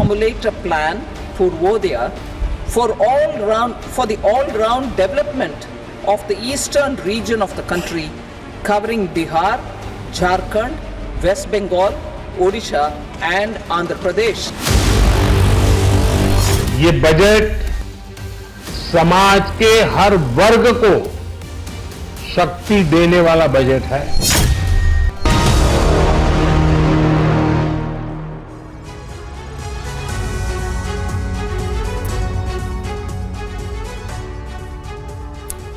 formulate a plan for Vodhya for the all-round development of the eastern region of the country, covering Bihar, Jharkhand, West Bengal, Odisha and Andhra Pradesh. ये budget समाज के हर वर्ग को शक्ति देने वाला budget है।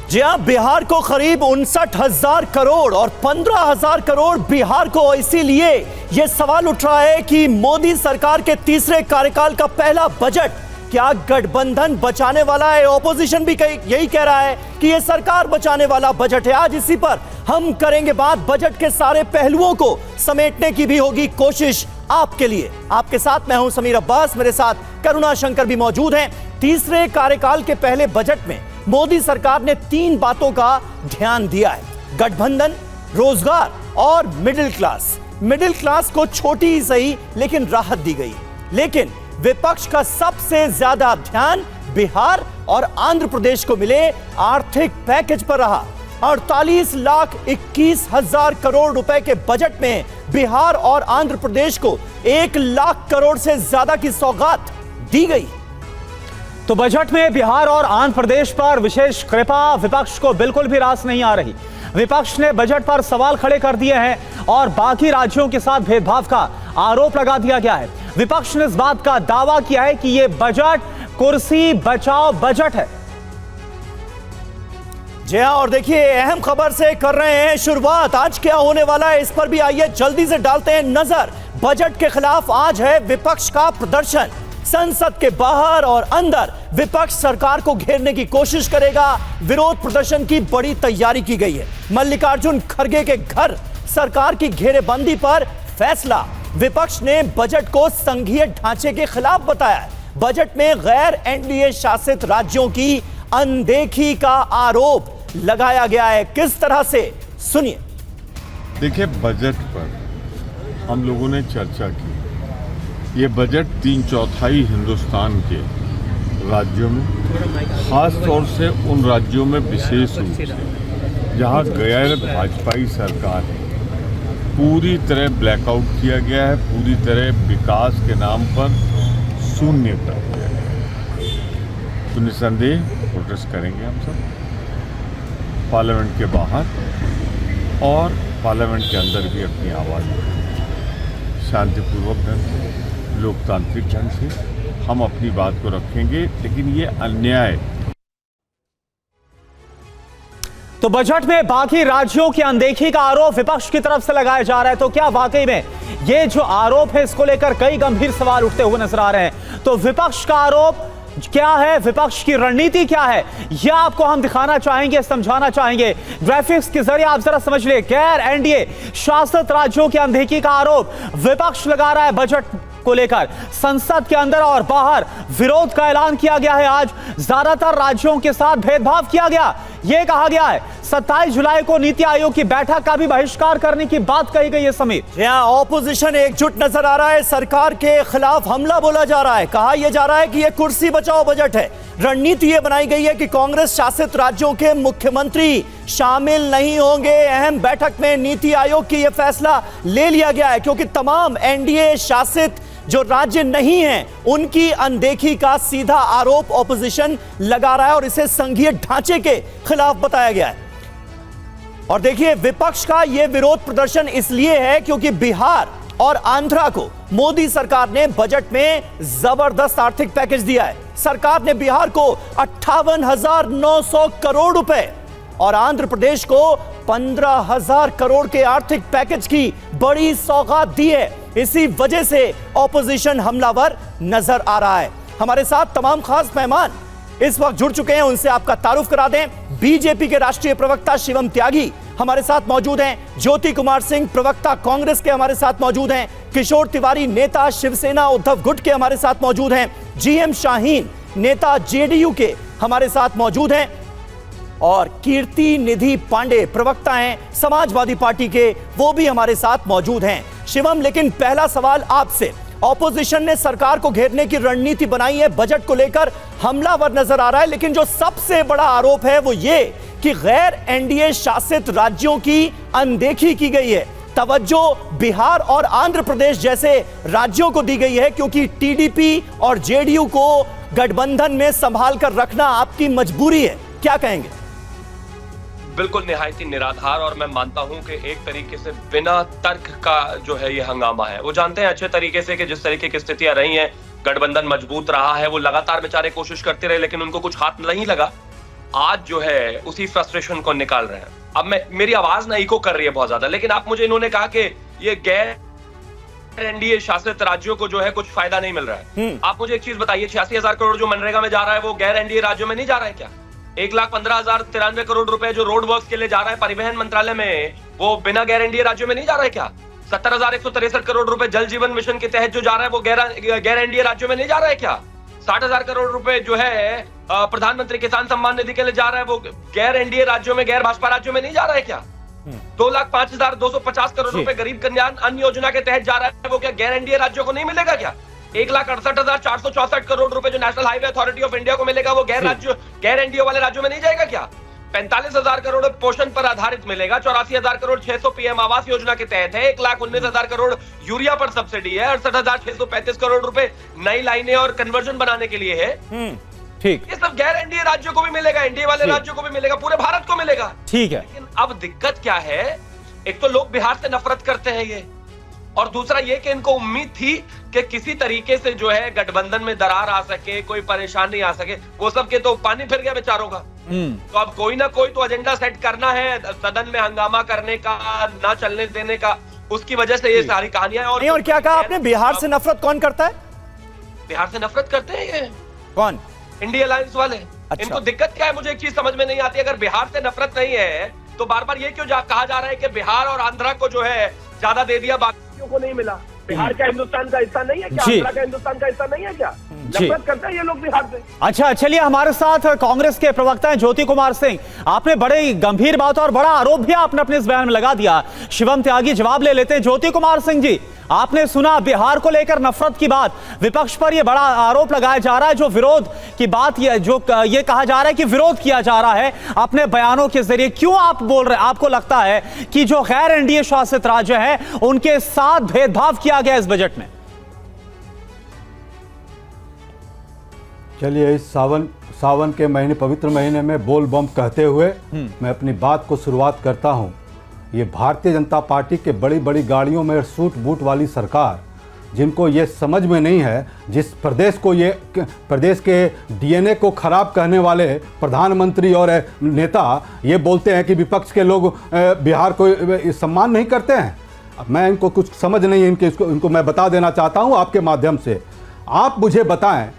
जी हां, बिहार को करीब 59,000 करोड़ और 15,000 करोड़ बिहार को, इसीलिए यह सवाल उठ रहा है कि मोदी सरकार के तीसरे कार्यकाल का पहला बजट क्या गठबंधन बचाने वाला है। ऑपोजिशन भी यही कह रहा है कि यह सरकार बचाने वाला बजट है। आज इसी पर हम करेंगे बात। बजट के सारे पहलुओं को समेटने की भी होगी कोशिश आपके लिए। आपके साथ मैं हूं समीर अब्बास, मेरे साथ करुणा शंकर भी मौजूद हैं। तीसरे कार्यकाल के पहले बजट में मोदी सरकार ने 3 बातों का ध्यान दिया है: गठबंधन, रोजगार और मिडिल क्लास। मिडिल क्लास को छोटी ही सही लेकिन राहत दी गई। लेकिन विपक्ष का सबसे ज्यादा ध्यान बिहार और आंध्र प्रदेश को मिले आर्थिक पैकेज पर रहा। 48,21,000 करोड़ रुपए के बजट में बिहार और आंध्र प्रदेश को 1 लाख करोड़ से ज्यादा की सौगात दी गई। तो बजट में बिहार और आंध्र प्रदेश पर विशेष कृपा विपक्ष को बिल्कुल भी रास नहीं आ रही। विपक्ष ने बजट पर सवाल खड़े कर दिए हैं और बाकी राज्यों के साथ भेदभाव का आरोप लगा दिया गया है। विपक्ष ने इस बात का दावा किया है कि यह बजट कुर्सी बचाओ बजट है। जी हां, और देखिए अहम खबर से कर रहे हैं शुरुआत। आज क्या होने वाला है इस पर भी आइए जल्दी से डालते हैं नजर। बजट के खिलाफ आज है विपक्ष का प्रदर्शन। संसद के बाहर और अंदर विपक्ष सरकार को घेरने की कोशिश करेगा। विरोध प्रदर्शन की बड़ी तैयारी की गई है। मल्लिकार्जुन खड़गे के घर सरकार की घेरेबंदी पर फैसला। विपक्ष ने बजट को संघीय ढांचे के खिलाफ बताया है। बजट में गैर एनडीए शासित राज्यों की अनदेखी का आरोप लगाया गया है। किस तरह से, सुनिए। देखिए, बजट पर हम लोगों ने चर्चा की। ये बजट 3/4 हिंदुस्तान के राज्यों में, खास तौर से उन राज्यों में विशेष रूप से जहां गैर भाजपाई सरकार है, पूरी तरह ब्लैकआउट किया गया है, पूरी तरह विकास के नाम पर शून्य कर दिया गया है। तो निसंदेह प्रोटेस्ट करेंगे हम सब, पार्लियामेंट के बाहर और पार्लियामेंट के अंदर भी अपनी आवाज़ शांतिपूर्वक ढंग से, लोकतांत्रिक ढंग से हम अपनी बात को रखेंगे। लेकिन ये अन्याय। तो बजट में बाकी राज्यों की अनदेखी का आरोप विपक्ष की तरफ से लगाया जा रहा है। तो क्या वाकई में ये जो आरोप है इसको लेकर कई गंभीर सवाल उठते हुए नजर आ रहे हैं। तो विपक्ष का आरोप क्या है, विपक्ष की रणनीति क्या है, यह आपको हम दिखाना चाहेंगे, समझाना चाहेंगे। ग्राफिक्स के जरिए आप जरा समझ ले। गैर एनडीए शासित राज्यों की अनदेखी का आरोप विपक्ष लगा रहा है। बजट को लेकर संसद के अंदर और बाहर विरोध का ऐलान किया गया है। आज ज्यादातर राज्यों के साथ भेदभाव किया गया। यह कहा गया है 27 जुलाई को नीति आयोग की बैठक का भी बहिष्कार करने की बात कही गई है। समीर, यहां ऑपोजिशन एकजुट नजर आ रहा है। सरकार के खिलाफ हमला बोला जा रहा है। कहा यह जा रहा है कि यह कुर्सी बचाओ बजट है। रणनीति यह बनाई गई है कि कांग्रेस शासित राज्यों के मुख्यमंत्री शामिल नहीं होंगे। अहम बैठक में नीति आयोग की यह फैसला ले लिया गया है क्योंकि तमाम एनडीए शासित जो राज्य नहीं हैं उनकी अनदेखी का सीधा आरोप ऑपोजिशन लगा रहा है और इसे संघीय ढांचे के खिलाफ बताया गया है। और देखिए, विपक्ष का यह विरोध प्रदर्शन इसलिए है क्योंकि बिहार और आंध्रा को मोदी सरकार ने बजट में जबरदस्त आर्थिक पैकेज दिया है। सरकार ने बिहार को 58,900 करोड़ रुपए और आंध्र प्रदेश को 15,000 करोड़ के आर्थिक पैकेज की बड़ी सौगात दी है। इसी वजह से ऑपोजिशन हमलावर नजर आ रहा है। हमारे साथ तमाम खास मेहमान इस वक्त जुड़ चुके हैं, उनसे आपका तारुफ करा दें। बीजेपी के राष्ट्रीय प्रवक्ता शिवम त्यागी हमारे साथ मौजूद हैं। ज्योति कुमार सिंह प्रवक्ता कांग्रेस के हमारे साथ मौजूद हैं। किशोर तिवारी नेता शिवसेना उद्धव गुट के हमारे साथ मौजूद हैं। जीएम शाहीन नेता जेडीयू के हमारे साथ मौजूद हैं और कीर्ति निधि पांडे प्रवक्ता हैं समाजवादी पार्टी के, वो भी हमारे साथ मौजूद हैं। शिवम, लेकिन पहला सवाल आपसे, ऑपोजिशन ने सरकार को घेरने की रणनीति बनाई है, बजट को लेकर हमलावर नजर आ रहा है। लेकिन जो सबसे बड़ा आरोप है वो ये कि गैर एनडीए शासित राज्यों की अनदेखी की गई है। तवज्जो बिहार और आंध्र प्रदेश जैसे राज्यों को दी गई है क्योंकि टीडीपी और जेडीयू को गठबंधन में संभाल कर रखना आपकी मजबूरी है। क्या कहेंगे? बिल्कुल निहायत ही निराधार, और मैं मानता हूं कि एक तरीके से बिना तर्क का जो है ये हंगामा है। वो जानते हैं अच्छे तरीके से कि जिस तरीके की स्थितियां रही हैं, गठबंधन मजबूत रहा है, वो लगातार बेचारे कोशिश करते रहे लेकिन उनको कुछ हाथ नहीं लगा। आज जो है उसी फ्रस्ट्रेशन को निकाल रहे हैं। अब मेरी आवाज ना इको कर रही है बहुत ज्यादा, लेकिन आप मुझे इन्होंने कहा कि ये गैर एनडीए शासित राज्यों को जो है कुछ फायदा नहीं मिल रहा है। आप मुझे एक चीज बताइए, 86,000 करोड़ जो मनरेगा में जा रहा है वो गैर एनडीए राज्यों में नहीं जा रहा है क्या? 1,15,093 करोड़ रुपए जो रोड वर्क्स के लिए जा रहा है परिवहन मंत्रालय में, वो बिना गैर एनडीए राज्यों में नहीं जा रहा है क्या? 70,163 करोड़ रुपए जल जीवन मिशन के तहत जो जा रहा है वो गैर एनडीए राज्यों में नहीं जा रहा है क्या? 60,000 करोड़ रुपए जो है प्रधानमंत्री किसान सम्मान निधि के लिए जा रहा है वो गैर एनडीए राज्यों में, गैर भाजपा राज्यों में नहीं जा रहा है क्या? 2,05,250 करोड़ रुपए गरीब कल्याण अन्न योजना के तहत जा रहा है वो क्या गैर एनडीए राज्यों को नहीं मिलेगा क्या? 1,68,464 करोड़ रुपए जो national highway authority of India को मिलेगा वो गैर एनडीए वाले राज्यों में नहीं जाएगा क्या? 45,000 करोड़ पोषण पर आधारित मिलेगा, 84,000 करोड़ 600 पीएम आवास योजना के तहत है, 1,19,000 करोड़ यूरिया पर सब्सिडी है, 68,635 करोड़ रुपए नई लाइनें और कन्वर्जन बनाने के लिए है। ठीक, ये सब गैर एनडीए राज्यों को भी मिलेगा, एनडीए वाले राज्यों को भी मिलेगा, पूरे भारत को मिलेगा। ठीक है। लेकिन अब दिक्कत क्या है, एक तो लोग बिहार से नफरत करते हैं ये, और दूसरा ये कि इनको उम्मीद थी कि किसी तरीके से जो है गठबंधन में दरार आ सके, कोई परेशानी आ सके। वो सब के तो पानी फिर गया बेचारों का। तो अब कोई ना कोई तो एजेंडा सेट करना है सदन में हंगामा करने का, ना चलने देने का, उसकी वजह से ये सारी कहानियां। और क्या कहा आपने, बिहार से नफरत कौन करता है? बिहार से नफरत करते हैं ये कौन? इंडिया अलायंस वाले। अच्छा। इनको दिक्कत क्या है मुझे एक चीज समझ में नहीं आती, अगर बिहार से नफरत नहीं है तो बार बार ये क्यों कहा जा रहा है कि बिहार और आंध्रा को जो है ज्यादा दे दिया, बाकियों को नहीं मिला? बिहार का हिंदुस्तान का हिस्सा नहीं है क्या? आंध्रा का हिंदुस्तान का हिस्सा नहीं है क्या? नफरत करते हैं ये लोग बिहार से। अच्छा, चलिए हमारे साथ कांग्रेस के प्रवक्ता हैं ज्योति कुमार सिंह। आपने बड़े गंभीर बात और बड़ा आरोप भी आपने अपने इस बयान में लगा दिया। शिवम त्यागी जवाब ले लेते हैं। ज्योति कुमार सिंह जी, आपने सुना बिहार को लेकर नफरत की बात, विपक्ष पर यह बड़ा आरोप लगाया जा रहा है, जो विरोध की बात ये कहा जा रहा है कि विरोध किया जा रहा है अपने बयानों के जरिए। क्यों आप बोल रहे हैं, आपको लगता है कि जो गैर एनडीए शासित राज्य हैं उनके साथ भेदभाव किया गया इस बजट में? चलिए, इस सावन के महीने, पवित्र महीने में बोल बम कहते हुए मैं अपनी बात को शुरुआत करता हूं। ये भारतीय जनता पार्टी के बड़ी बड़ी गाड़ियों में सूट बूट वाली सरकार, जिनको ये समझ में नहीं है, जिस प्रदेश को ये प्रदेश के डीएनए को खराब कहने वाले प्रधानमंत्री और नेता ये बोलते हैं कि विपक्ष के लोग बिहार को सम्मान नहीं करते हैं। मैं इनको कुछ समझ नहीं है इनको मैं बता देना चाहता हूँ आपके माध्यम से। आप मुझे बताएं,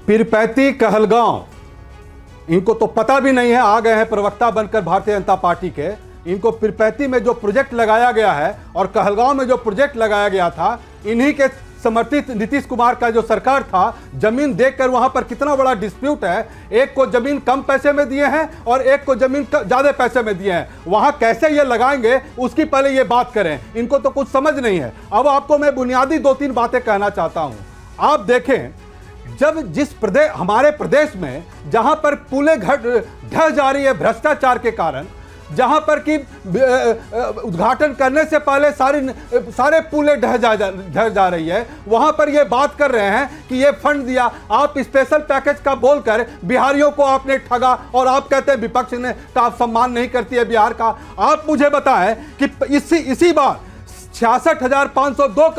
पीरपैंती कहलगांव, इनको तो पता भी नहीं है, आ गए हैं प्रवक्ता बनकर भारतीय जनता पार्टी के। इनको पीरपैंती में जो प्रोजेक्ट लगाया गया है और कहलगांव में जो प्रोजेक्ट लगाया गया था, इन्हीं के समर्थित नीतीश कुमार का जो सरकार था, जमीन देखकर वहां पर कितना बड़ा डिस्प्यूट है। एक को जमीन कम पैसे में दिए हैं और एक को जमीन ज्यादा पैसे में दिए हैं। वहां कैसे ये लगाएंगे उसकी पहले ये बात करें। इनको तो कुछ समझ नहीं है। अब आपको मैं बुनियादी 2-3 बातें कहना चाहता हूं। आप देखें, जब जिस प्रदेश, हमारे प्रदेश में जहां पर पुलें ढह जा रही है भ्रष्टाचार के कारण, जहां पर कि उद्घाटन करने से पहले सारे पुलें ढह जा रही है, वहां पर ये बात कर रहे हैं कि ये फंड दिया। आप स्पेशल पैकेज का बोलकर बिहारियों को आपने ठगा, और आप कहते हैं विपक्ष ने का आप सम्मान नहीं करती है बिहार का। आप मुझे बताएं कि इसी बार 66,502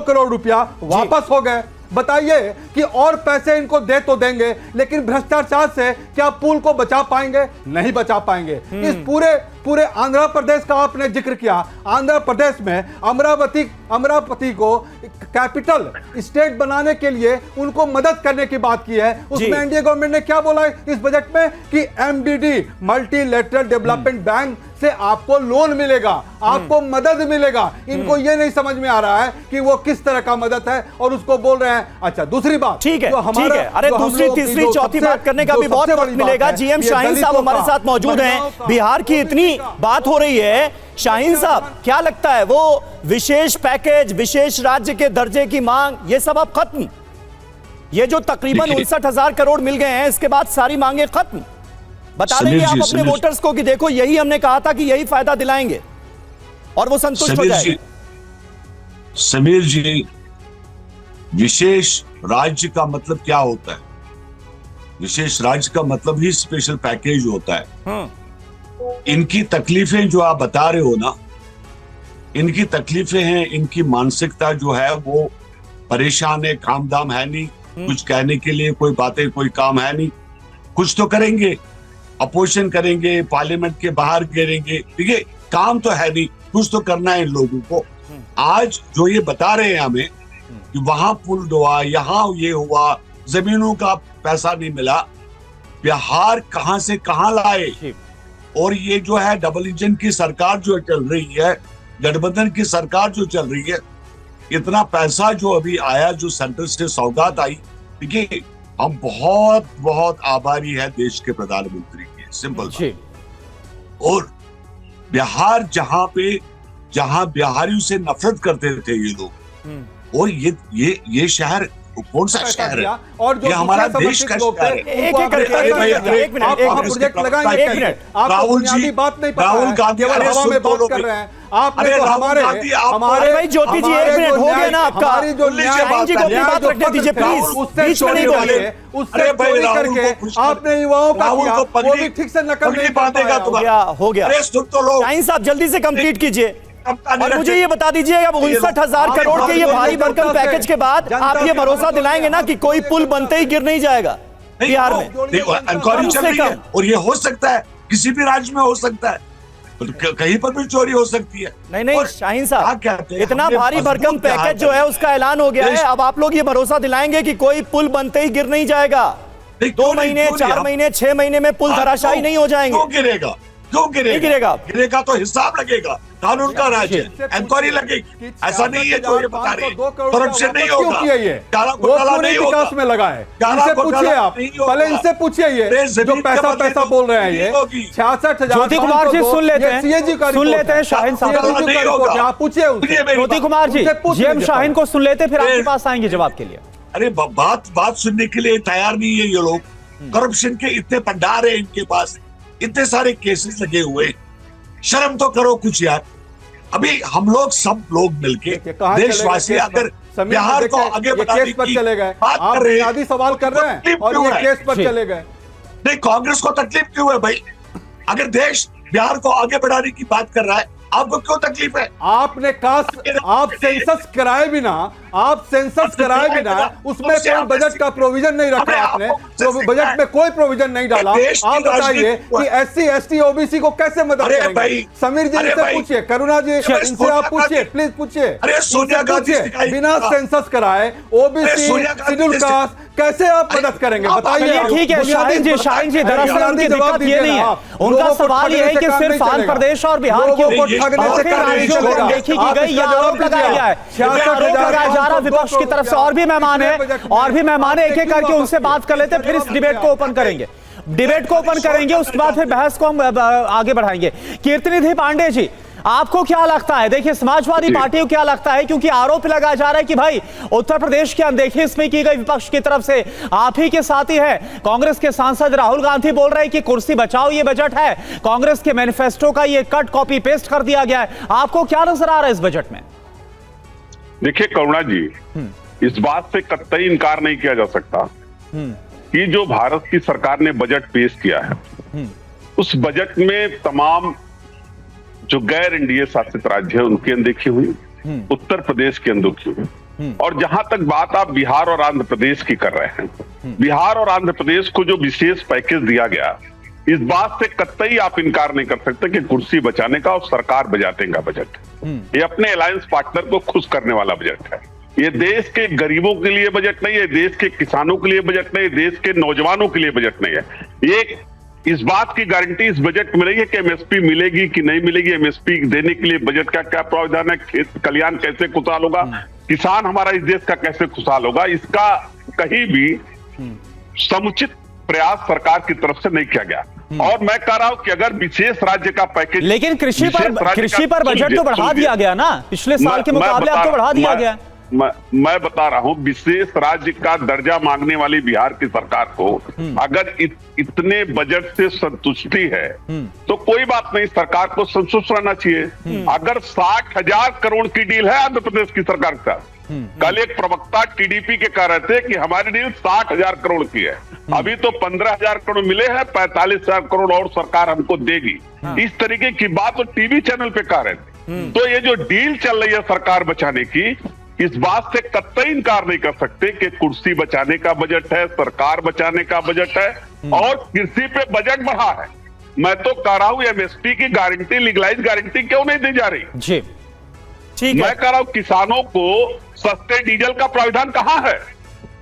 करोड़ रुपया वापस हो गए। बताइए कि और पैसे इनको दे तो देंगे, लेकिन भ्रष्टाचार से क्या पुल को बचा पाएंगे? नहीं बचा पाएंगे। इस पूरे आंध्र प्रदेश का आपने जिक्र किया। आंध्र प्रदेश में अमरावती को कैपिटल स्टेट बनाने के लिए उनको मदद करने की बात की है। उसमें एनडीए गवर्नमेंट ने क्या बोला इस बजट में कि एमडीडी, मल्टीलेटरल डेवलपमेंट बैंक से आपको लोन मिलेगा, आपको मदद मिलेगा। इनको ये नहीं समझ में आ रहा है कि वो किस तरह का मदद है और उसको बोल रहे हैं। अच्छा, दूसरी बात, ठीक है, जो ठीक है। अरे दूसरी तीसरी चौथी बात करने का भी बहुत वक्त मिलेगा। जीएम शाहीन साहब हमारे साथ मौजूद हैं। बिहार की इतनी बात हो रही है, शाहीन साहब क्या लगता है वो विशेष पैकेज, विशेष राज्य के दर्जे की मांग, ये सब अब खत्म? ये जो तकरीबन 59,000 करोड़ मिल गए हैं, इसके बाद सारी मांगे खत्म? बता देंगे आप अपने वोटर्स को कि देखो यही हमने कहा था कि यही फायदा दिलाएंगे और वो संतुष्ट हो जाएंगे? समीर जी, विशेष राज्य का मतलब क्या होता है? विशेष राज्य का मतलब ही स्पेशल पैकेज होता है। इनकी तकलीफें जो आप बता रहे हो ना, इनकी तकलीफें हैं, इनकी मानसिकता जो है वो परेशान है, काम दाम है नहीं, कुछ कहने के लिए कोई बातें, कोई काम है नहीं। कुछ तो करेंगे, अपोजिशन करेंगे, पार्लियामेंट के बाहर गिरेंगे, ठीक है, काम तो है नहीं, कुछ तो करना है इन लोगों को। आज जो ये बता रहे हैं हमें कि वहां पुल डुबा, यहाँ ये हुआ, जमीनों का पैसा नहीं मिला, बिहार कहां से कहां लाए? और ये जो है डबल इंजन की सरकार जो चल रही है, गठबंधन की सरकार जो चल रही है, इतना पैसा जो अभी आया, जो सेंटर से सौगात आई, देखिए हम बहुत बहुत आभारी है देश के प्रधानमंत्री के, सिंपल बात। और बिहार जहां बिहारियों से नफरत करते थे ये लोग, और ये शहर कौन सा शहर है? और जो ये हमारा देश का शहर है। राहुल जी, राहुल गांधी, आपने तो हमारे ज्योति जी, एक मिनट हो गया ना आपका। शाहीन जी को अपनी बात रखने दीजिए प्लीज, बीच में नहीं बोलिए। उससे चोरी करके आपने युवाओं का किया, वो भी ठीक से नकल नहीं पा पाया। हो गया। शाहीन साहब जल्दी से कंप्लीट कीजिए और मुझे ये बता दीजिए, अब 59,000 करोड़ के ये भारी भरकम पैकेज के बाद आप ये भरोसा दिलाएंगे ना कि कोई पुल बनते ही गिर नहीं जाएगा बिहार में? इंक्वायरी चल रही है और ये हो सकता है, किसी भी राज्य में हो सकता है, कहीं पर भी चोरी हो सकती है। नहीं शाहीन साहब, इतना भारी भरकम पैकेज जो है उसका ऐलान हो गया है, अब आप लोग ये भरोसा दिलाएंगे कि कोई पुल बनते ही गिर नहीं जाएगा? 2 महीने, 4 महीने, 6 महीने में पुल धराशायी नहीं हो जाएंगे? क्यों गिरेगा? क्यों गिरेगा? गिरेगा तो हिसाब लगेगा, कानून का राज है, इंक्वायरी लगेगी। ऐसा नहीं है जो ये बता रहे हैं, करप्शन नहीं होगा, काला घोटाला नहीं होगा। विकास में लगा है, इनसे पूछिए आप, पहले इनसे पूछिए ये जो पैसा बोल रहे हैं ये 66,000। ज्योति कुमार जी सुन लेते हैं, शाहीन साहब, आप पूछिए ज्योति कुमार जी, जीएम शाहीन को सुन लेते, फिर आपके पास आएंगे जवाब के लिए। अरे बात सुनने के लिए तैयार नहीं है ये लोग। करप्शन के इतने भंडार है इनके पास, इतने सारे केसेस लगे हुए, शर्म तो करो कुछ यार। अभी हम लोग सब लोग मिलके देशवासी अगर बिहार को आगे बढ़ाने की बात कर रहे हैं, सवाल कर रहे हैं और ये केस पर चले गए। नहीं, कांग्रेस को तकलीफ क्यों है भाई? अगर देश बिहार को आगे बढ़ाने की बात कर रहा है, आपको क्यों तकलीफ है? आपने आप सेंसस कराए बिना, उसमें कोई बजट का प्रोविजन नहीं रखा आपने, तो बजट में कोई प्रोविजन नहीं डाला। आप बताइए कि SC ST OBC को कैसे मदद करेंगे? समीर जी से पूछिए, करुणा जी इनसे आप पूछिए, प्लीज पूछिए। अरे सोनिया गांधी बिना सेंसस कराए OBC शेड्यूल कास्ट कैसे आप मदद करेंगे? बताइए। ठीक है शाहीन जी, दरअसल उनकी दिक्कत ये नहीं है, उनका सवाल ये है कि सिर्फ आंध्र प्रदेश और बिहार के देखी की गई आरोप लगाया गया है, लगाया जा रहा विपक्ष की तरफ से। और भी मेहमान है, एक एक करके उनसे बात कर लेते, फिर इस डिबेट को ओपन करेंगे, उसके बाद फिर बहस को हम आगे बढ़ाएंगे। कीर्तिनिधि पांडे जी, आपको क्या लगता है? देखिए, समाजवादी पार्टी को क्या लगता है, क्योंकि आरोप लगाया जा रहा है कि भाई उत्तर प्रदेश की अनदेखी इसमें की गई विपक्ष की तरफ से, आप ही के साथी है कांग्रेस के सांसद राहुल गांधी बोल रहे हैं कि कुर्सी बचाओ ये बजट है, कांग्रेस के मैनिफेस्टो का ये कट कॉपी पेस्ट कर दिया गया है। आपको क्या नजर आ रहा है इस बजट में? देखिए करुणा जी, इस बात से कतई इनकार नहीं किया जा सकता कि जो भारत की सरकार ने बजट पेश किया है, उस बजट में तमाम जो गैर एनडीए शासित राज्य है उनकी अनदेखी हुई, उत्तर प्रदेश की अनदेखी हुई। और जहां तक बात आप बिहार और आंध्र प्रदेश की कर रहे हैं, बिहार और आंध्र प्रदेश को जो विशेष पैकेज दिया गया, इस बात से कतई आप इनकार नहीं कर सकते कि कुर्सी बचाने का और सरकार बजाने का बजट है। ये अपने अलायंस पार्टनर को खुश करने वाला बजट है। ये देश के गरीबों के लिए बजट नहीं है, देश के किसानों के लिए बजट नहीं है, देश के नौजवानों के लिए बजट नहीं है। ये इस बात की गारंटी इस बजट में नहीं है कि एमएसपी मिलेगी कि नहीं मिलेगी। एमएसपी देने के लिए बजट का क्या प्रावधान है, खेत कल्याण कैसे खुशहाल होगा, किसान हमारा इस देश का कैसे खुशहाल होगा, इसका कहीं भी समुचित प्रयास सरकार की तरफ से नहीं किया गया। और मैं कह रहा हूं कि अगर विशेष राज्य का पैकेज, लेकिन कृषि पर बजट तो बढ़ा दिया गया ना, पिछले साल के मुकाबले अब तो बढ़ा दिया गया। मैं बता रहा हूं, विशेष राज्य का दर्जा मांगने वाली बिहार की सरकार को अगर इतने बजट से संतुष्टि है तो कोई बात नहीं, सरकार को संतुष्ट रहना चाहिए। अगर 60,000 करोड़ की डील है आंध्र प्रदेश की सरकार का, कल एक प्रवक्ता टीडीपी के कह रहे थे कि हमारी डील 60,000 करोड़ की है, अभी तो 15,000 करोड़ मिले हैं, 45,000 करोड़ और सरकार हमको देगी। इस तरीके की बात तो टीवी चैनल पे कह रहे थे। तो ये जो डील चल रही है सरकार बचाने की, इस बात से कतई इनकार नहीं कर सकते कि कुर्सी बचाने का बजट है, सरकार बचाने का बजट है और कृषि पे बजट बढ़ा है। मैं तो कह रहा हूं एमएसपी की गारंटी, लीगलाइज गारंटी क्यों नहीं दी जा रही जी? ठीक है, मैं कह रहा हूं किसानों को सस्ते डीजल का प्रावधान कहां है,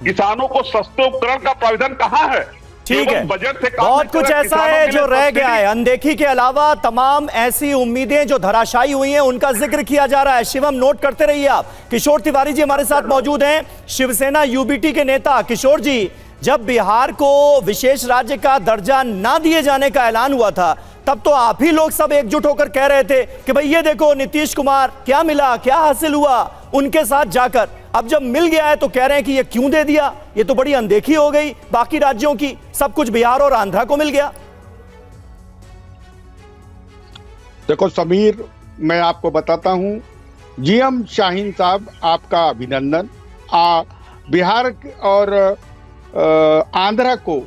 किसानों को सस्ते उपकरण का प्रावधान कहां है? ठीक है, बजट से बहुत कुछ ऐसा है जो रह गया है। अनदेखी के अलावा तमाम ऐसी उम्मीदें जो धराशायी हुई हैं उनका जिक्र किया जा रहा है। शिवम, नोट करते रहिए आप। किशोर तिवारी जी हमारे साथ मौजूद हैं, शिवसेना यूबीटी के नेता। किशोर जी, जब बिहार को विशेष राज्य का दर्जा ना दिए जाने का ऐलान हुआ था तब तो आप ही लोग सब एकजुट होकर कह रहे थे कि भाई ये देखो नीतीश कुमार क्या मिला, क्या हासिल हुआ उनके साथ जाकर। अब जब मिल गया है तो कह रहे हैं कि ये क्यों दे दिया, ये तो बड़ी अनदेखी हो गई बाकी राज्यों की, सब कुछ बिहार और आंध्रा को मिल गया। देखो समीर, मैं आपको बताता हूं, जीएम शाहीन साहब आपका अभिनंदन। बिहार और आंध्रा को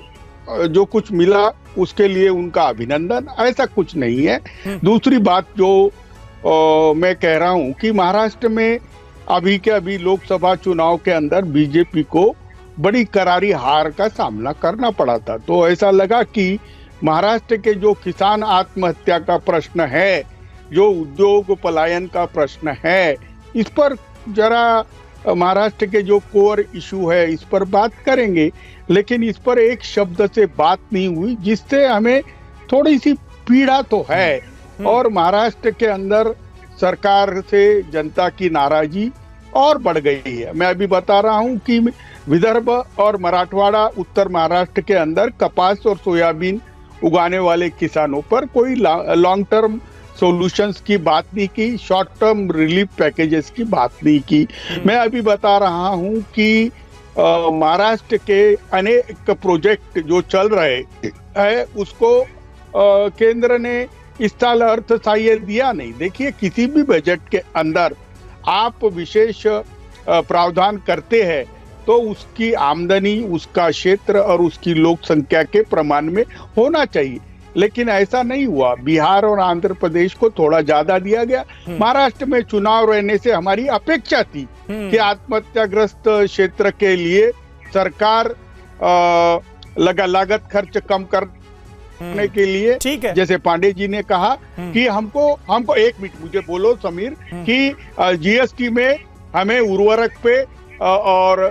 जो कुछ मिला उसके लिए उनका अभिनंदन, ऐसा कुछ नहीं है। दूसरी बात जो मैं कह रहा हूं कि महाराष्ट्र में अभी के अभी लोकसभा चुनाव के अंदर बीजेपी को बड़ी करारी हार का सामना करना पड़ा था, तो ऐसा लगा कि महाराष्ट्र के जो किसान आत्महत्या का प्रश्न है, जो उद्योग पलायन का प्रश्न है, इस पर जरा महाराष्ट्र के जो कोर इशू है इस पर बात करेंगे। लेकिन इस पर एक शब्द से बात नहीं हुई, जिससे हमें थोड़ी सी पीड़ा तो है। और महाराष्ट्र के अंदर सरकार से जनता की नाराजगी और बढ़ गई है। मैं अभी बता रहा हूं कि विदर्भ और मराठवाड़ा, उत्तर महाराष्ट्र के अंदर कपास और सोयाबीन उगाने वाले किसानों पर कोई लॉन्ग टर्म सॉल्यूशंस की बात नहीं की, शॉर्ट टर्म रिलीफ पैकेजेस की बात नहीं की। मैं अभी बता रहा हूं कि महाराष्ट्र के अनेक प्रोजेक्ट जो चल रहे हैं उसको केंद्र ने इस साल अर्थ सहायता दिया नहीं। देखिए, किसी भी बजट के अंदर आप विशेष प्रावधान करते हैं तो उसकी आमदनी, उसका क्षेत्र और उसकी लोक संख्या के प्रमाण में होना चाहिए, लेकिन ऐसा नहीं हुआ। बिहार और आंध्र प्रदेश को थोड़ा ज्यादा दिया गया। महाराष्ट्र में चुनाव रहने से हमारी अपेक्षा थी कि आत्महत्याग्रस्त क्षेत्र के लिए सरकार लागत खर्च कम करने के लिए, जैसे पांडे जी ने कहा कि हमको एक मिनट मुझे बोलो समीर, कि जीएसटी में हमें उर्वरक पे और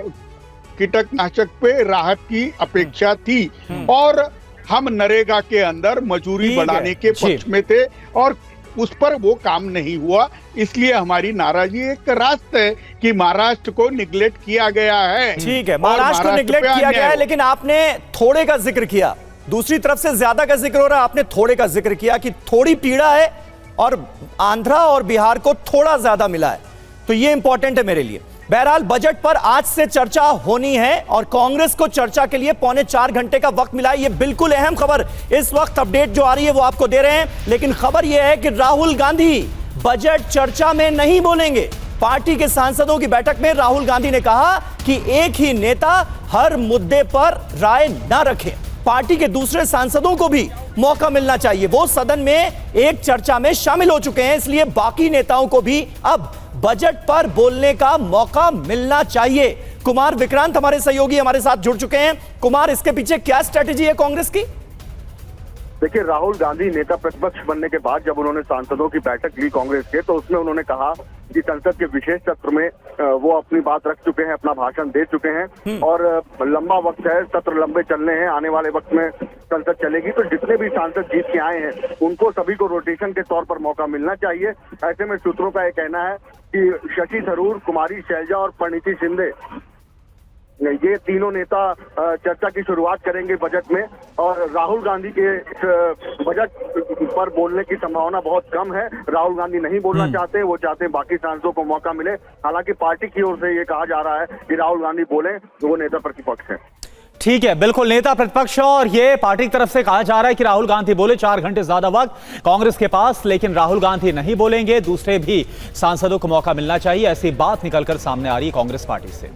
कीटनाशक पे राहत की अपेक्षा थी, और हम नरेगा के अंदर मजदूरी बढ़ाने के पक्ष में थे और उस पर वो काम नहीं हुआ। इसलिए हमारी नाराजगी एक रास्ता है कि महाराष्ट्र को निगलेक्ट किया गया है। ठीक है, महाराष्ट्र को निगलेक्ट किया गया है, लेकिन आपने थोड़े का जिक्र किया, दूसरी तरफ से ज्यादा का जिक्र हो रहा है। आपने थोड़े का जिक्र किया कि थोड़ी पीड़ा है और आंध्रा और बिहार को थोड़ा ज्यादा मिला है, तो ये इंपॉर्टेंट है मेरे लिए। बहरहाल बजट पर आज से चर्चा होनी है और कांग्रेस को चर्चा के लिए 3.25 घंटे का वक्त मिला है। ये बिल्कुल अहम खबर इस वक्त अपडेट जो आ रही है वो आपको दे रहे हैं, लेकिन खबर यह है कि राहुल गांधी बजट चर्चा में नहीं बोलेंगे। पार्टी के सांसदों की बैठक में राहुल गांधी ने कहा कि एक ही नेता हर मुद्दे पर राय न रखे, पार्टी के दूसरे सांसदों को भी मौका मिलना चाहिए। वो सदन में एक चर्चा में शामिल हो चुके हैं, इसलिए बाकी नेताओं को भी अब बजट पर बोलने का मौका मिलना चाहिए। कुमार विक्रांत हमारे सहयोगी हमारे साथ जुड़ चुके हैं। कुमार, इसके पीछे क्या स्ट्रेटेजी है कांग्रेस की? देखिए, राहुल गांधी नेता प्रतिपक्ष बनने के बाद जब उन्होंने सांसदों की बैठक ली कांग्रेस के, तो उसमें उन्होंने कहा कि संसद के विशेष सत्र में वो अपनी बात रख चुके हैं, अपना भाषण दे चुके हैं और लंबा वक्त है, सत्र लंबे चलने हैं, आने वाले वक्त में संसद चलेगी, तो जितने भी सांसद जीत के आए हैं उनको सभी को रोटेशन के तौर पर मौका मिलना चाहिए। ऐसे में सूत्रों का ये कहना है कि शशि थरूर, कुमारी शैलजा और परिणीति शिंदे, ये तीनों नेता चर्चा की शुरुआत करेंगे बजट में, और राहुल गांधी के इस बजट पर बोलने की संभावना बहुत कम है। राहुल गांधी नहीं बोलना चाहते, वो चाहते हैं बाकी सांसदों को मौका मिले। हालांकि पार्टी की ओर से ये कहा जा रहा है कि राहुल गांधी बोले, वो नेता प्रतिपक्ष है। ठीक है, बिल्कुल नेता प्रतिपक्ष, और ये पार्टी की तरफ से कहा जा रहा है कि राहुल गांधी बोले। 4 घंटे ज्यादा वक्त कांग्रेस के पास, लेकिन राहुल गांधी नहीं बोलेंगे, दूसरे भी सांसदों को मौका मिलना चाहिए, ऐसी बात निकलकर सामने आ रही है कांग्रेस पार्टी से।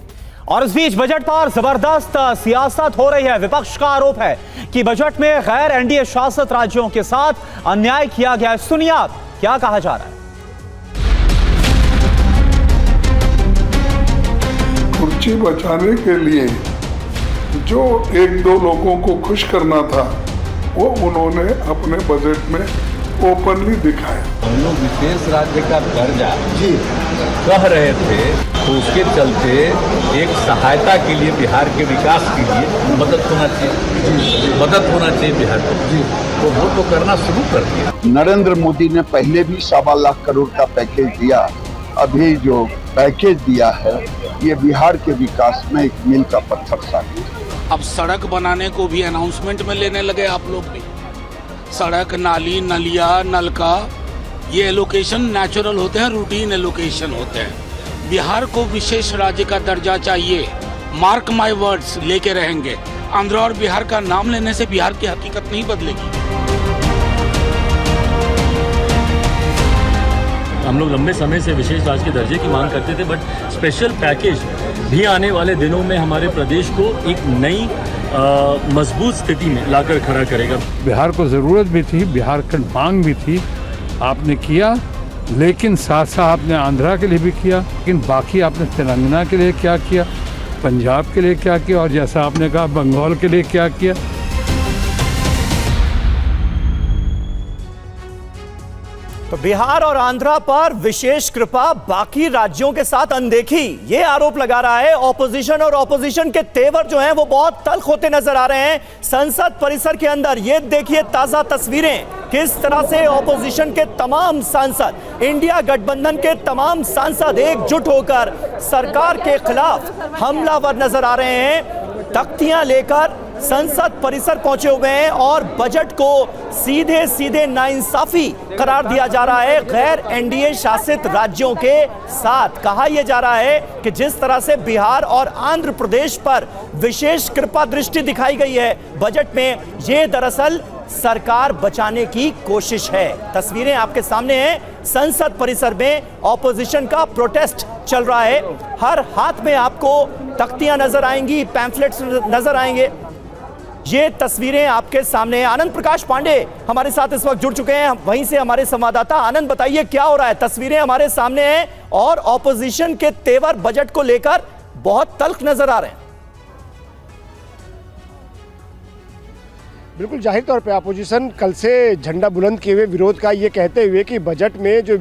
और इस बीच बजट पर जबरदस्त सियासत हो रही है। विपक्ष का आरोप है कि बजट में गैर एनडीए शासित राज्यों के साथ अन्याय किया गया है। सुनिए आप क्या कहा जा रहा है। कुर्सी बचाने के लिए जो 1-2 लोगों को खुश करना था, वो उन्होंने अपने बजट में ओपनली दिखाया। हम लोग विशेष राज्य का दर्जा कह रहे थे, तो उसके चलते एक सहायता के लिए बिहार के विकास के लिए मदद होना चाहिए बिहार को, तो वो तो करना शुरू कर दिया। नरेंद्र मोदी ने पहले भी 1.25 लाख करोड़ का पैकेज दिया, अभी जो पैकेज दिया है ये बिहार के विकास में एक मील का पत्थर साबित है। अब सड़क बनाने को भी अनाउंसमेंट में लेने लगे आप लोग भी। सड़क, नाली, नलिया, नलका, ये एलोकेशन नेचुरल होते हैं, रूटीन एलोकेशन होते हैं। बिहार को विशेष राज्य का दर्जा चाहिए, मार्क माय वर्ड्स लेके रहेंगे। आंध्र और बिहार का नाम लेने से बिहार की हकीकत नहीं बदलेगी। हम लोग लंबे समय से विशेष राज्य के दर्जे की मांग करते थे, बट स्पेशल पैकेज भी आने वाले दिनों में हमारे प्रदेश को एक नई मजबूत स्थिति में लाकर खड़ा करेगा। बिहार को जरूरत भी थी, बिहार की मांग भी थी, आपने किया, लेकिन साथ साथ आपने आंध्रा के लिए भी किया, लेकिन बाकी आपने तेलंगाना के लिए क्या किया, पंजाब के लिए क्या किया, और जैसा आपने कहा बंगाल के लिए क्या किया। तो बिहार और आंध्रा पर विशेष कृपा, बाकी राज्यों के साथ अनदेखी, ये आरोप लगा रहा है ऑपोजिशन। और ऑपोजिशन के तेवर जो हैं वो बहुत तल्ख होते नजर आ रहे हैं संसद परिसर के अंदर। ये देखिए ताजा तस्वीरें, किस तरह से ऑपोजिशन के तमाम सांसद, इंडिया गठबंधन के तमाम सांसद एकजुट होकर सरकार के खिलाफ हमलावर नजर आ रहे हैं। तख्तियां लेकर संसद परिसर पहुंचे हुए हैं और बजट को सीधे सीधे नाइंसाफी करार दिया जा रहा है गैर एनडीए शासित राज्यों के साथ। कहा यह जा रहा है कि जिस तरह से बिहार और आंध्र प्रदेश पर विशेष कृपा दृष्टि दिखाई गई है बजट में, ये दरअसल सरकार बचाने की कोशिश है। तस्वीरें आपके सामने हैं, संसद परिसर में ऑपोजिशन का प्रोटेस्ट चल रहा है। हर हाथ में आपको तख्तियां नजर आएंगी, पैम्फलेट्स नजर आएंगे। ये तस्वीरें आपके सामने हैं। आनंद प्रकाश पांडे हमारे साथ इस वक्त जुड़ चुके हैं, वहीं से हमारे संवाददाता। आनंद, बताइए क्या हो रहा है? तस्वीरें हमारे सामने हैं और ऑपोजिशन के तेवर बजट को लेकर बहुत तल्ख नजर आ रहे हैं। बिल्कुल जाहिर तौर पे अपोजिशन कल से झंडा बुलंद किए हुए विरोध का ये कहते हुए कि बजट में जो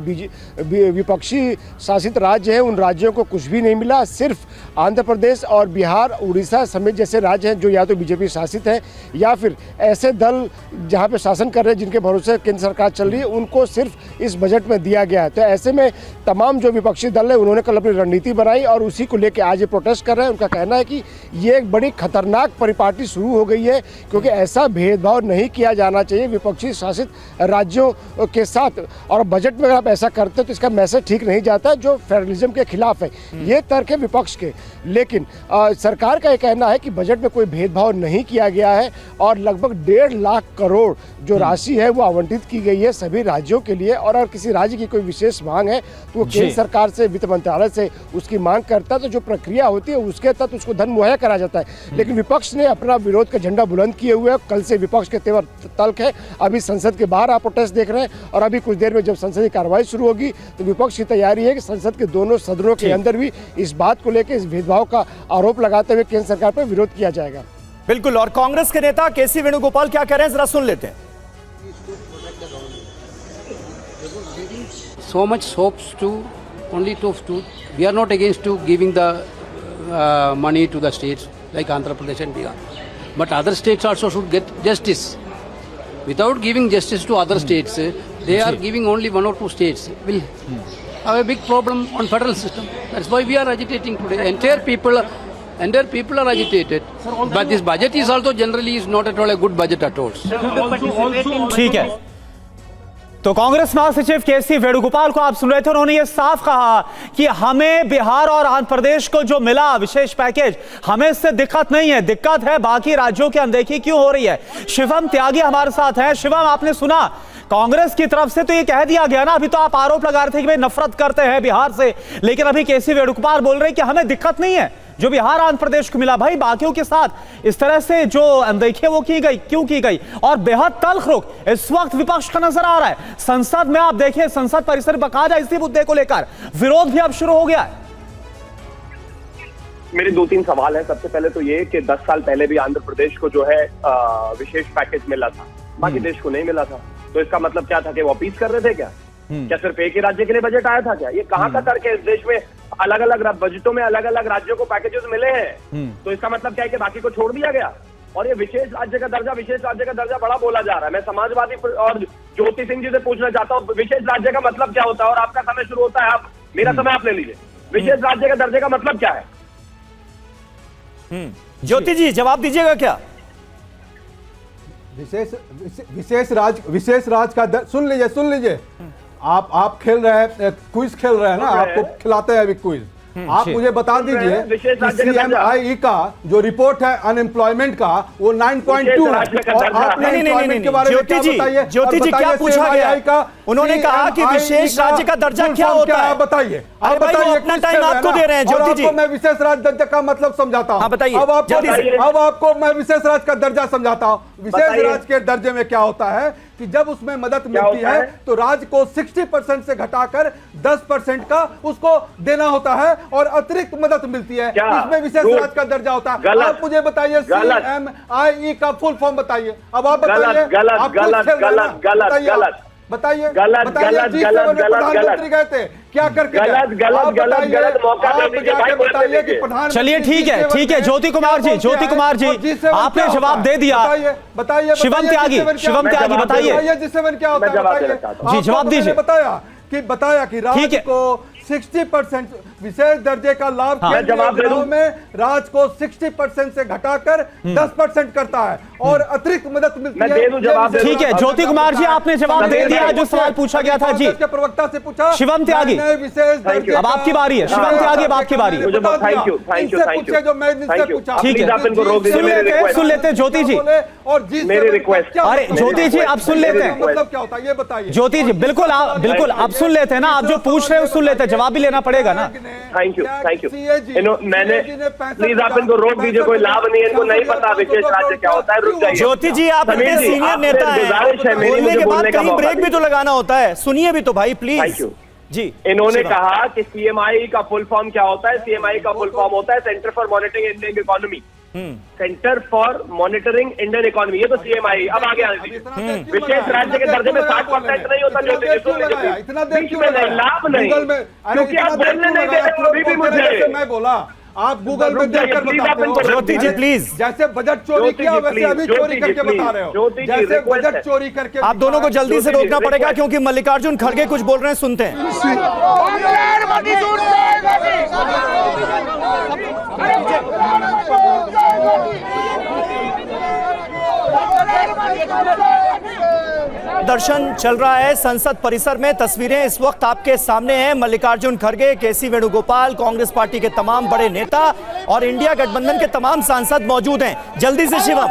विपक्षी शासित राज्य हैं उन राज्यों को कुछ भी नहीं मिला। सिर्फ आंध्र प्रदेश और बिहार, उड़ीसा समेत जैसे राज्य हैं जो या तो बीजेपी शासित हैं या फिर ऐसे दल जहां पे शासन कर रहे हैं जिनके भरोसे केंद्र सरकार चल रही है, उनको सिर्फ इस बजट में दिया गया है। तो ऐसे में तमाम जो विपक्षी दल है उन्होंने कल अपनी रणनीति बनाई और उसी को लेकर आज ये प्रोटेस्ट कर रहे हैं। उनका कहना है कि ये एक बड़ी खतरनाक परिपाटी शुरू हो गई है, क्योंकि ऐसा भेदभाव नहीं किया जाना चाहिए विपक्षी शासित राज्यों के साथ। और बजट में अगर आप ऐसा करते हैं तो इसका मैसेज ठीक नहीं जाता, जो फेडरलिज्म के खिलाफ है। ये तर्क है विपक्ष के। लेकिन सरकार का ये कहना है कि बजट में कोई भेदभाव नहीं किया गया है और लगभग 1.5 लाख करोड़ जो राशि है वो आवंटित की गई है सभी राज्यों के लिए। और अगर किसी राज्य की कोई विशेष मांग है तो वो केंद्र सरकार से, वित्त मंत्रालय से उसकी मांग करता है, तो जो प्रक्रिया होती है उसके तहत उसको धन मुहैया करा जाता है। लेकिन विपक्ष ने अपना विरोध का झंडा बुलंद किए हुए है। कल से विपक्ष के तेवर तल्ख है। अभी संसद के बाहर आप प्रोटेस्ट देख रहे हैं और अभी कुछ देर में जब संसदीय कार्रवाई शुरू होगी तो विपक्ष की तैयारी है कि संसद के दोनों सदनों के अंदर भी इस बात को लेकर, इस भेदभाव का आरोप लगाते हुए केंद्र सरकार पर विरोध किया जाएगा। बिल्कुल। और कांग्रेस के नेता केसी वेणुगोपाल क्या कह रहे हैं, जरा सुन लेते हैं। so much hopes to only to we are not against to giving the money to the states like Andhra Pradesh and Bihar, but other states also should get justice. Without giving justice to other states, they are giving only 1 or 2 states. Will have a big problem on federal system. That's why we are agitating today. Entire people are agitated. But this budget is also generally is not at all a good budget at all. ठीक है, तो कांग्रेस महासचिव केसी वेणुगोपाल को आप सुन रहे थे। उन्होंने ये साफ कहा कि हमें बिहार और आंध्र प्रदेश को जो मिला विशेष पैकेज, हमें इससे दिक्कत नहीं है, दिक्कत है बाकी राज्यों की अनदेखी क्यों हो रही है। शिवम त्यागी हमारे साथ हैं। शिवम, आपने सुना कांग्रेस की तरफ से तो ये कह दिया गया ना, अभी तो आप आरोप लगा रहे थे कि भाई नफरत करते हैं बिहार से, लेकिन अभी केसी वेणुगोपाल बोल रहे हैं कि हमें दिक्कत नहीं है जो बिहार आंध्र प्रदेश को मिला। भाई बाकियों के साथ इस तरह से जो अनदेखी वो की गई, क्यों की गई? और बेहद तल्ख रुख इस वक्त विपक्ष का नजर आ रहा है। संसद में आप देखिए, संसद परिसर बकायदा इसी मुद्दे को लेकर विरोध भी अब शुरू हो गया है। मेरे 2-3 सवाल है। सबसे पहले तो ये कि 10 साल पहले भी आंध्र प्रदेश को जो है विशेष पैकेज मिला था, बाकी देश को नहीं मिला था। तो इसका मतलब क्या था कि वो अपील कर रहे थे क्या? क्या सिर्फ एक ही राज्य के लिए बजट आया था क्या? ये कहां का तर्क है? इस देश में अलग अलग बजटों में अलग अलग राज्यों को पैकेजेस मिले हैं, तो इसका मतलब क्या है कि बाकी को छोड़ दिया गया? और ये विशेष राज्य का दर्जा बड़ा बोला जा रहा है। मैं समाजवादी और ज्योति सिंह जी से पूछना चाहता हूँ, विशेष राज्य का मतलब क्या होता है? और आपका समय शुरू होता है, आप मेरा समय आप ले लीजिए। विशेष राज्य का दर्जे का मतलब क्या है? ज्योति जी जवाब दीजिएगा क्या? विशेष राज का सुन लीजिए आप खेल रहे हैं, क्विज खेल रहे हैं ना, आपको खिलाते हैं अभी क्विज। आप मुझे बता दीजिए CMI का जो रिपोर्ट है अनएम्प्लॉयमेंट का वो 9.2 है, और आपने एम्प्लॉयमेंट के बारे में क्या बताइए? ज्योति जी क्या पूछा गया? उन्होंने कहा कि विशेष राज्य का दर्जा क्या होता है? बताइए। आप अपना टाइम आपको दे रहे हैं ज्योति जी। मैं विशेष राज्य दर्जा का मतलब समझाता हूँ। बताइए। अब आपको मैं विशेष राज्य का दर्जा समझाता हूँ। विशेष राज्य के दर्जे में क्या होता है कि जब उसमें मदद मिलती है तो राज्य को 60% से घटाकर 10% का उसको देना होता है, और अतिरिक्त मदद मिलती है, इसमें विशेष राज्य का दर्जा होता है। आप मुझे बताइए CMIE का फुल फॉर्म बताइए। अब आप बताइए, बताइए प्रधानमंत्री गए थे, क्या करके चलिए ठीक है ज्योति कुमार जी आपने जवाब दे दिया। बताइए शिवम त्यागी बताइए जिससे क्या होता है? जी जवाब दीजिए। बताया कि राज्य को 60% विशेष दर्जे का लाभ में राज्य को 60% से घटाकर 10% करता है, और अतिरिक्त मदद मिलती है। ठीक है ज्योति कुमार जी आपने जवाब दे दिया जो सवाल पूछा गया था। जी प्रवक्ता से पूछा। शिवम त्यागी विशेष दर्जे, अब आपकी बारी है। शिवम त्यागी अब आपकी बारी है। जो मैं पूछा, ठीक है सुन लेते ज्योति जी। और मेरी रिक्वेस्ट, अरे ज्योति जी आप सुन लेते हैं, मतलब क्या होता है ये बताइए। ज्योति जी बिल्कुल आप सुन लेते हैं ना, आप जो पूछ रहे हो सुन लेते हैं, जवाब भी लेना पड़ेगा ना। थैंक यू मैंने प्लीज आप इनको रोक दीजिए, कोई लाभ नहीं है, इनको नहीं पता विशेष राज्य क्या होता है। रुक जाइए ज्योति जी, आप इतने सीनियर नेता हैं, बोलने के बाद कहीं ब्रेक भी तो लगाना होता है, सुनिए भी तो भाई प्लीज। थैंक यू जी। इन्होंने कहा कि CMI का फुल फॉर्म क्या होता है? CMI का फुल फॉर्म होता है centre for monitoring Indian economy. Centre for monitoring Indian economy, ये तो CMI। अब आगे विशेष राज्य के दर्जे में 60% नहीं होता जो बीच में नहीं, लाभ नहीं, क्योंकि आप बोलने नहीं दे रहे अभी भी मुझे। मैं बोला आप गूगल में देखकर बताते हो। ज्योति जी प्लीज, जैसे बजट चोरी किया वैसे अभी चोरी करके बता रहे हो। जैसे बजट चोरी करके आप दोनों को जल्दी से रोकना पड़ेगा क्योंकि मल्लिकार्जुन खड़गे कुछ बोल रहे हैं, सुनते हैं। दर्शन चल रहा है संसद परिसर में, तस्वीरें इस वक्त आपके सामने हैं। मल्लिकार्जुन खड़गे, केसी वेणुगोपाल, कांग्रेस पार्टी के तमाम बड़े नेता और इंडिया गठबंधन के तमाम सांसद मौजूद हैं। जल्दी से शिवम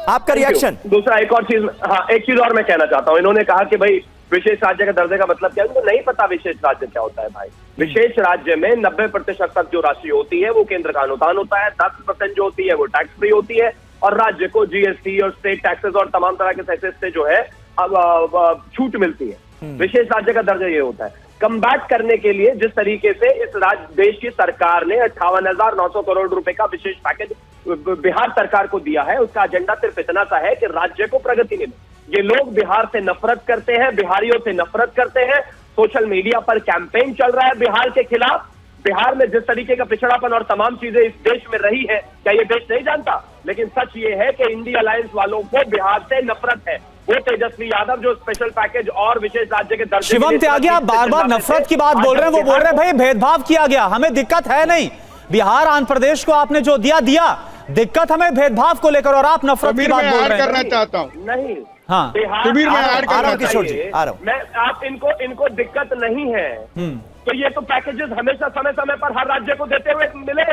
आपका रिएक्शन। दूसरा एक और चीज, हाँ एक चीज और मैं कहना चाहता हूँ। इन्होंने कहा कि भाई विशेष राज्य का दर्जे का मतलब क्या है, उनको नहीं पता विशेष राज्य क्या होता है। भाई विशेष राज्य में 90% तक जो राशि होती है वो केंद्र का अनुदान होता है, 10% जो होती है वो टैक्स फ्री होती है, और राज्य को GST और स्टेट टैक्सेस और तमाम तरह के टैक्सेस से जो है छूट मिलती है। विशेष राज्य का दर्जा ये होता है। कम्बैट करने के लिए जिस तरीके से इस देश की सरकार ने 58,900 करोड़ रुपए का विशेष पैकेज बिहार सरकार को दिया है, उसका एजेंडा सिर्फ इतना सा है कि राज्य को प्रगति मिले। ये लोग बिहार से नफरत करते हैं, बिहारियों से नफरत करते हैं, सोशल मीडिया पर कैंपेन चल रहा है बिहार के खिलाफ। बिहार में जिस तरीके का पिछड़ापन और तमाम चीजें इस देश में रही है, क्या ये देश नहीं जानता? लेकिन सच ये है कि इंडिया अलायंस वालों को बिहार से नफरत है। वो तेजस्वी यादव जो स्पेशल पैकेज और विशेष राज्य के दर्जे, शिवम त्यागी, आप बार बार नफरत की बात बोल रहे हैं। वो बोल रहे हैं भाई भेदभाव किया गया, हमें दिक्कत है नहीं। बिहार आंध्र प्रदेश को आपने जो दिया, दिक्कत हमें भेदभाव को लेकर, और आप नफरत की बात बोल रहे हैं। करना चाहता हूँ नहीं, हाँ शिविर में ऐड करना किशोर जी, आ रहा हूं मैं, आप इनको दिक्कत नहीं है तो ये तो पैकेजेस हमेशा समय समय पर हर राज्य को देते हुए मिले।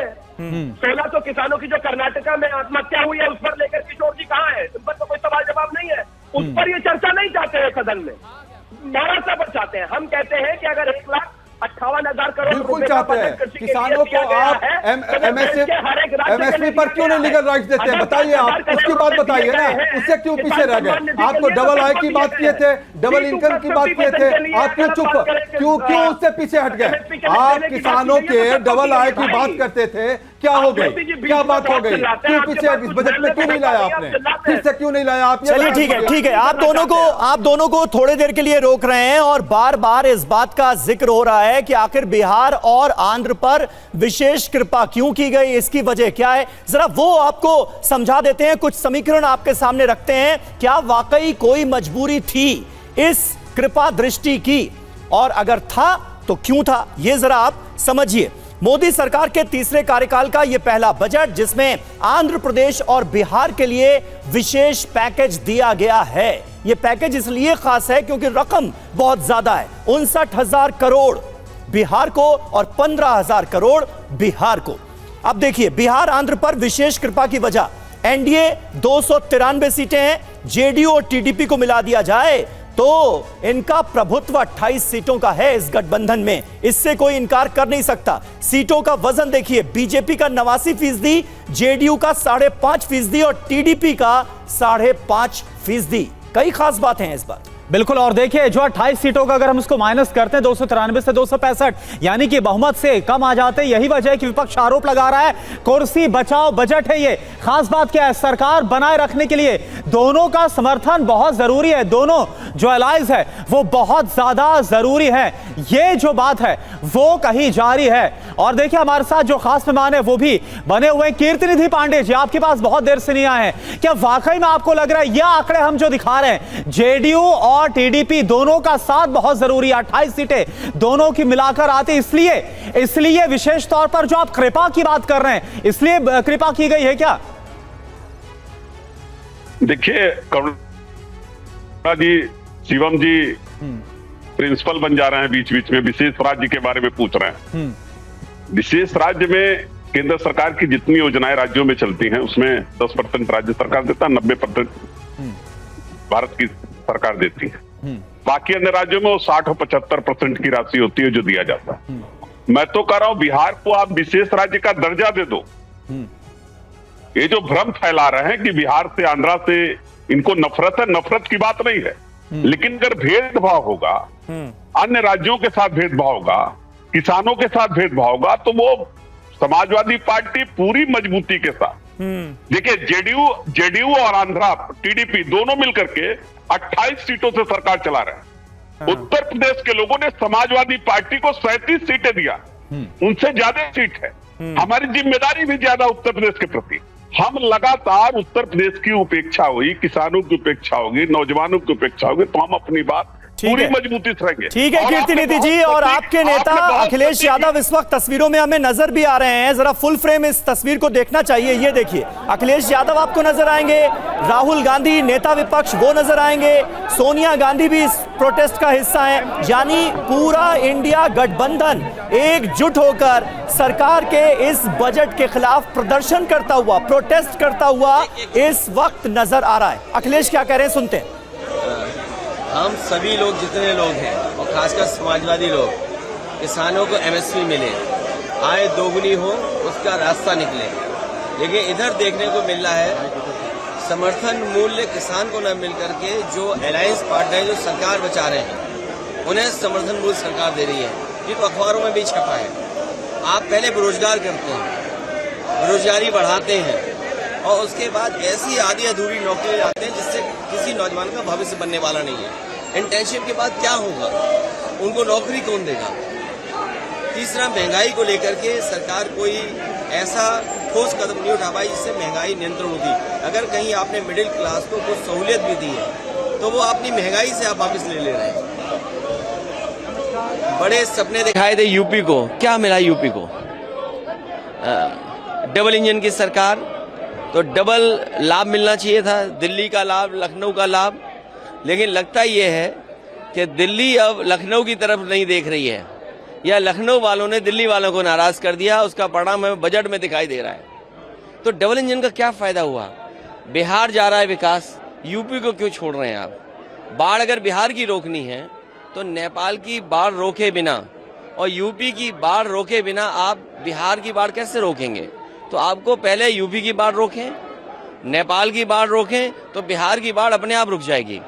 1600 किसानों की जो कर्नाटका में आत्महत्या हुई है, उस पर लेकर किशोर जी कहाँ है? उस पर तो कोई सवाल जवाब नहीं है। उस पर ये चर्चा नहीं चाहते हैं सदन में, महाराष्ट्र पर चाहते हैं। हम कहते हैं कि अगर 1,58,000 करोड़ बिल्कुल चाहते हैं किसानों को आप एमएसपी पर क्यों नहीं लीगल राइट्स देते हैं? बताइए, आप उसकी बात बताइए ना, उससे क्यों पीछे रह गए? आप तो डबल आय की बात किए थे, डबल इनकम की बात किए थे, आप क्यों चुप, क्यों उससे पीछे हट गए? आप किसानों के डबल आय की बात करते थे, क्या हो गई, क्या बात हो गई? क्यों पीछे, इस बजट में क्यों नहीं लाया आपने? फिर से क्यों नहीं लाया आप? चलिए ठीक है, आप दोनों को थोड़ी देर के लिए रोक रहे हैं और बार बार इस बात का जिक्र हो रहा है कि आखिर बिहार और आंध्र पर विशेष कृपा क्यों की गई, इसकी वजह क्या है। जरा वो आपको समझा देते हैं, कुछ समीकरण आपके सामने रखते हैं। क्या वाकई कोई मजबूरी थी इस कृपा दृष्टि की, और अगर था तो क्यों था, ये जरा आप समझिए। मोदी सरकार के तीसरे कार्यकाल का यह पहला बजट जिसमें आंध्र प्रदेश और बिहार के लिए विशेष पैकेज दिया गया है। यह पैकेज इसलिए खास है क्योंकि रकम बहुत ज्यादा है, 59,000 करोड़ बिहार को और 15,000 करोड़ बिहार को। अब देखिए, बिहार आंध्र पर विशेष कृपा की वजह, एनडीए 293 सीटें हैं, जेडीयू और टीडीपी को मिला दिया जाए तो इनका प्रभुत्व 28 सीटों का है इस गठबंधन में, इससे कोई इनकार कर नहीं सकता। सीटों का वजन देखिए, बीजेपी का 89%, जेडीयू का 5.5% और टीडीपी का 5.5%। कई खास बातें हैं इस बार। बिल्कुल, और देखिए जो 28 सीटों का अगर हम उसको माइनस करते हैं 293 से 265, यानी कि बहुमत से कम आ जाते हैं। यही वजह है कि विपक्ष आरोप लगा रहा है कुर्सी बचाओ बजट है ये। खास बात क्या है, सरकार बनाए रखने के लिए दोनों का समर्थन बहुत जरूरी है, दोनों जो अलायंस है वो बहुत ज्यादा जरूरी है। ये जो बात है वो कही जारी है। और देखिए हमारे साथ जो खास मेहमान है वो भी बने हुए कीर्तिनिधि पांडे जी, आपके पास बहुत देर से नहीं आए हैं। क्या वाकई में आपको लग रहा है ये आंकड़े हम जो दिखा रहे हैं, जेडीयू और टीडीपी दोनों का साथ बहुत जरूरी है, 28 सीटें दोनों की मिलाकर आती, इसलिए विशेष तौर पर जो आप कृपा की बात कर रहे हैं, इसलिए कृपा की गई है क्या? देखिए करुणा जी, शिवम जी प्रिंसिपल बन जा रहे हैं, बीच बीच में विशेष राज्य के बारे में पूछ रहे हैं। विशेष राज्य में केंद्र सरकार की जितनी योजनाएं राज्यों में चलती हैं उसमें 10% राज्य सरकार देता है, 90% भारत की सरकार देती है। बाकी अन्य राज्यों में वो 60 और 75% की राशि होती है जो दिया जाता है। मैं तो कह रहा हूं बिहार को आप विशेष राज्य का दर्जा दे दो। ये जो भ्रम फैला रहे हैं कि बिहार से आंध्रा से इनको नफरत है, नफरत की बात नहीं है, लेकिन अगर भेदभाव होगा, अन्य राज्यों के साथ भेदभाव होगा, किसानों के साथ भेदभाव होगा, तो वो समाजवादी पार्टी पूरी मजबूती के साथ, देखिए जेडीयू और आंध्रा टीडीपी दोनों मिलकर के 28 सीटों से सरकार चला रहे हैं। उत्तर प्रदेश के लोगों ने समाजवादी पार्टी को 37 सीटें दिया, उनसे ज्यादा सीट है। हमारी जिम्मेदारी भी ज्यादा उत्तर प्रदेश के प्रति। हम लगातार उत्तर प्रदेश की उपेक्षा हुई, किसानों की उपेक्षा होगी, नौजवानों की उपेक्षा होगी, तो हम अपनी बात पूरी मजबूती से रहेंगे। ठीक है कीर्तिनिधि जी, और आपके नेता अखिलेश यादव इस वक्त तस्वीरों में हमें नजर भी आ रहे हैं। जरा फुल फ्रेम इस तस्वीर को देखना चाहिए। ये देखिए, अखिलेश यादव आपको नजर आएंगे, राहुल गांधी नेता विपक्ष वो नजर आएंगे, सोनिया गांधी भी इस प्रोटेस्ट का हिस्सा है। यानी पूरा इंडिया गठबंधन एकजुट होकर सरकार के इस बजट के खिलाफ प्रदर्शन करता हुआ, प्रोटेस्ट करता हुआ इस वक्त नजर आ रहा है। अखिलेश क्या कह रहे हैं, सुनते हैं। हम सभी लोग जितने लोग हैं और खासकर समाजवादी लोग, किसानों को एमएसपी मिले, आय दोगुनी हो, उसका रास्ता निकले। लेकिन इधर देखने को मिल रहा है समर्थन मूल्य किसान को न मिल करके जो अलायंस पार्टनर जो सरकार बचा रहे हैं उन्हें समर्थन मूल्य सरकार दे रही है। ये तो अखबारों में भी छपा है। आप पहले बेरोजगार करते हैं, बेरोजगारी बढ़ाते हैं और उसके बाद ऐसी आधी अधूरी नौकरी लाते हैं जिससे किसी नौजवान का भविष्य बनने वाला नहीं है। इंटर्नशिप के बाद क्या होगा? उनको नौकरी कौन देगा? तीसरा, महंगाई को लेकर के सरकार कोई ऐसा ठोस कदम नहीं उठा पाई जिससे महंगाई नियंत्रण होगी। अगर कहीं आपने मिडिल क्लास को कुछ सहूलियत भी दी है तो वो अपनी महंगाई से आप वापस ले रहे हैं। बड़े सपने दिखाए थे यूपी को, क्या मिला यूपी को? डबल इंजन की सरकार, तो डबल लाभ मिलना चाहिए था, दिल्ली का लाभ, लखनऊ का लाभ। लेकिन लगता ये है कि दिल्ली अब लखनऊ की तरफ नहीं देख रही है, या लखनऊ वालों ने दिल्ली वालों को नाराज कर दिया। उसका परिणाम हमें बजट में दिखाई दे रहा है। तो डबल इंजन का क्या फायदा हुआ? बिहार जा रहा है विकास, यूपी को क्यों छोड़ रहे हैं आप? बाढ़ अगर बिहार की रोकनी है तो नेपाल की बाढ़ रोके बिना और यूपी की बाढ़ रोके बिना आप बिहार की बाढ़ कैसे रोकेंगे? तो आपको पहले यूपी की बाढ़ रोकें, नेपाल की बाढ़ रोकें, तो बिहार की बाढ़ अपने आप रुक जाएगी।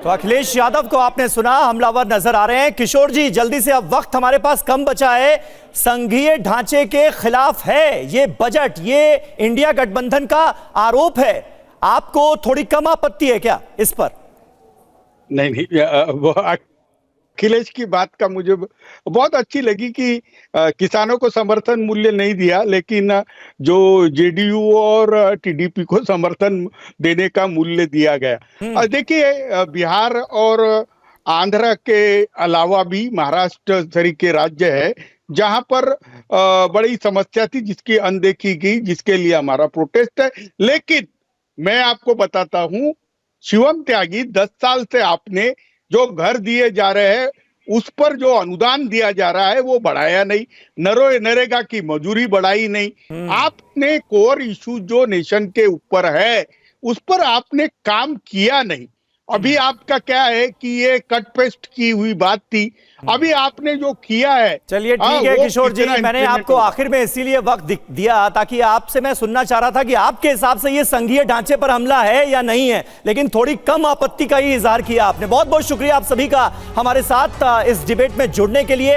तो अखिलेश यादव को आपने सुना, हमलावर नजर आ रहे हैं। किशोर जी, जल्दी से, अब वक्त हमारे पास कम बचा है। संघीय ढांचे के खिलाफ है ये बजट, ये इंडिया गठबंधन का आरोप है। आपको थोड़ी कम आपत्ति है क्या इस पर? नहीं, वो अखिलेश की बात का मुझे बहुत अच्छी लगी कि किसानों को समर्थन मूल्य नहीं दिया, लेकिन जो जेडीयू और टीडीपी को समर्थन देने का मूल्य दिया गया। देखिए, बिहार और आंध्र के अलावा भी महाराष्ट्र तरीके राज्य है जहां पर बड़ी समस्या थी जिसकी अनदेखी की, जिसके लिए हमारा प्रोटेस्ट है। लेकिन मैं आपको बताता हूं, शिवम त्यागी, 10 साल से आपने जो घर दिए जा रहे हैं उस पर जो अनुदान दिया जा रहा है वो बढ़ाया नहीं, नरेगा की मजूरी बढ़ाई नहीं। आपने कोर इशू जो नेशन के ऊपर है उस पर आपने काम किया नहीं। अभी आपका क्या है कि ये कट पेस्ट की हुई बात थी, अभी आपने जो किया है। चलिए ठीक है किशोर जी, मैंने आपको आखिर में इसीलिए वक्त दिया ताकि आपसे मैं सुनना चाह रहा था कि आपके हिसाब से ये संघीय ढांचे पर हमला है या नहीं है, लेकिन थोड़ी कम आपत्ति का ही इजहार किया आपने। बहुत बहुत शुक्रिया आप सभी का हमारे साथ इस डिबेट में जुड़ने के लिए।